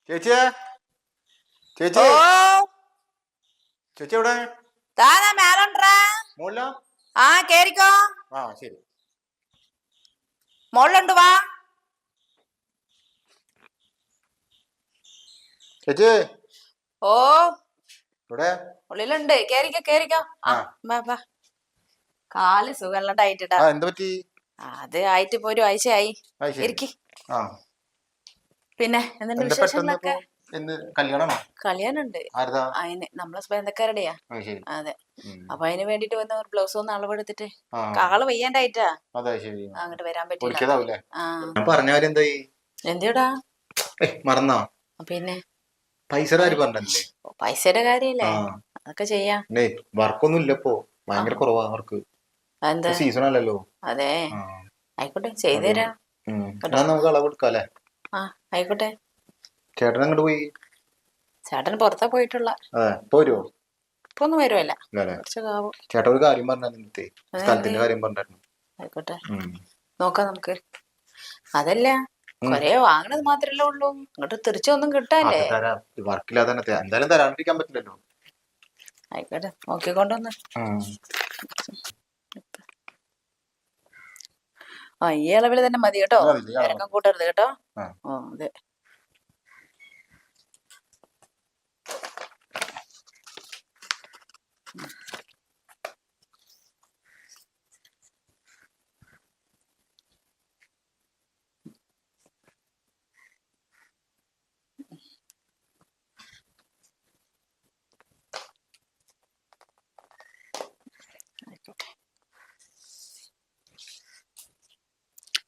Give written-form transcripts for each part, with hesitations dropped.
ചേച്ചിയെ ചേച്ചി ഓ ചേച്ചി എവിടെ? താനാ മേലുണ്ടാ? മോളിലാ? ആ കേറിക്കോ. ആ ശരി. മോളിലുണ്ട് വാ. ചേച്ചി ഓ ഇവിടെ ഉള്ളിലുണ്ട്. കേറിക്കോ കേറിക്കോ. ആ വാ വാ. കാല് സുഖമില്ലാണ്ടായിട്ടാ. എന്ത് പറ്റി? അത് ആയിട്ട് ഇപ്പൊ ഒരു ആഴ്ചയായി. ഇരിക്കി. പിന്നെ എന്തുണ്ട് വിശേഷങ്ങളൊക്കെ? കല്യാണുണ്ട് അതിന് നമ്മളെ സ്വന്തക്കാരുടെയാ. അതെ. അപ്പൊ അതിന് വേണ്ടിട്ട് വന്ന ഒരു ബ്ലൗസ് ഒന്ന് അളവെടുത്തിട്ട് കാള് വയ്യാണ്ടായിട്ടാ അങ്ങോട്ട് വരാൻ പറ്റില്ല. എന്തിടാ മറന്നോ? പിന്നെ പൈസയുടെ കാര്യല്ലേ അതൊക്കെ ചെയ്യാം. വർക്കൊന്നും ഇല്ലപ്പോ, ഭയങ്കര കുറവാ വർക്ക്. സീസൺ അല്ലല്ലോ. അതെ ആയിക്കോട്ടെ ചെയ്തുതരാ. നമുക്ക് അളവെടുക്കാല്ലേ? ആ ആയിക്കോട്ടെ. ചേട്ടൻ അങ്ങോട്ട് പോയി? ചേട്ടൻ പുറത്താ പോയിട്ടുള്ള. ഇപ്പൊ ഒന്നും വരുമല്ല. ചേട്ടൻ ഒരു കാര്യം പറഞ്ഞേ, സ്ഥലത്തിന്റെ കാര്യം പറഞ്ഞായിരുന്നു. ആയിക്കോട്ടെ നോക്കാം നമുക്ക്. അതല്ല കൊറേ വാങ്ങണത് മാത്രല്ലേ ഉള്ളൂ, ഇങ്ങോട്ട് തിരിച്ചൊന്നും കിട്ടാല്ലേ? വർക്കില്ലാതെ എന്തായാലും തരാണ്ടിരിക്കാൻ പറ്റില്ലല്ലോ. ആയിക്കോട്ടെ നോക്കിക്കൊണ്ടൊന്ന്. ആ ഈ അളവില് തന്നെ മതി കേട്ടോ, ഇറക്കം കൂട്ടരുത് കേട്ടോ. അതെ.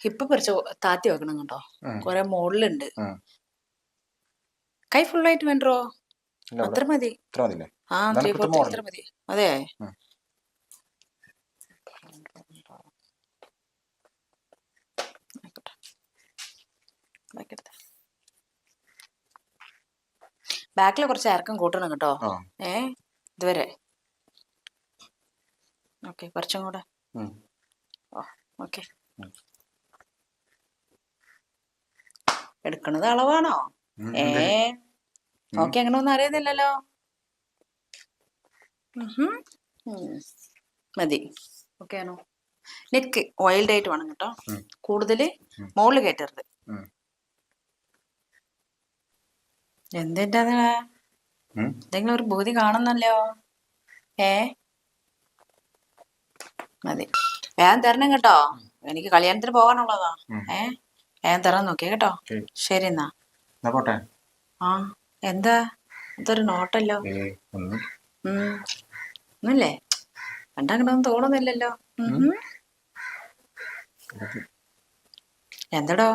ഹിപ്പ് കുറച്ച് താത്തി വെക്കണം കേട്ടോ, കൊറേ മുകളിലുണ്ട്. കൈ ഫുള്ളായിട്ട് വേണ്ടോ? അത്ര മതി. ആ 3/4 അത്ര മതി. അതെ ബാക്കില് കുറച്ച് ഇറക്കം കൂട്ടണം കേട്ടോ. ഇതുവരെ ഓക്കെ, കുറച്ചും കൂടെ. ഓക്കെ. എടുക്കണത് അളവാണോ? ഓക്കെ, അങ്ങനെ ഒന്നും അറിയുന്നില്ലല്ലോ. മതി. ഓക്കെ ആണോ? നെക്ക് വൈൽഡ് ആയിട്ട് വേണം കേട്ടോ, കൂടുതല് മുകളിൽ കയറ്റരുത്. എന്തിൻ്റെ എന്തെങ്കിലും ഒരു ബോധി കാണുന്നല്ലോ. മതി. വേഗം തരണം കേട്ടോ, എനിക്ക് കല്യാണത്തിന് പോകാനുള്ളതാ. വേഗം തരാൻ നോക്കിയേ കേട്ടോ. ശരി എന്നാ. ആ എന്താ ഇതൊരു നോട്ടല്ലോ? ഒന്നല്ലേ കണ്ടങ്ങനൊന്നും തോന്നുന്നില്ലല്ലോ. എന്തടോ?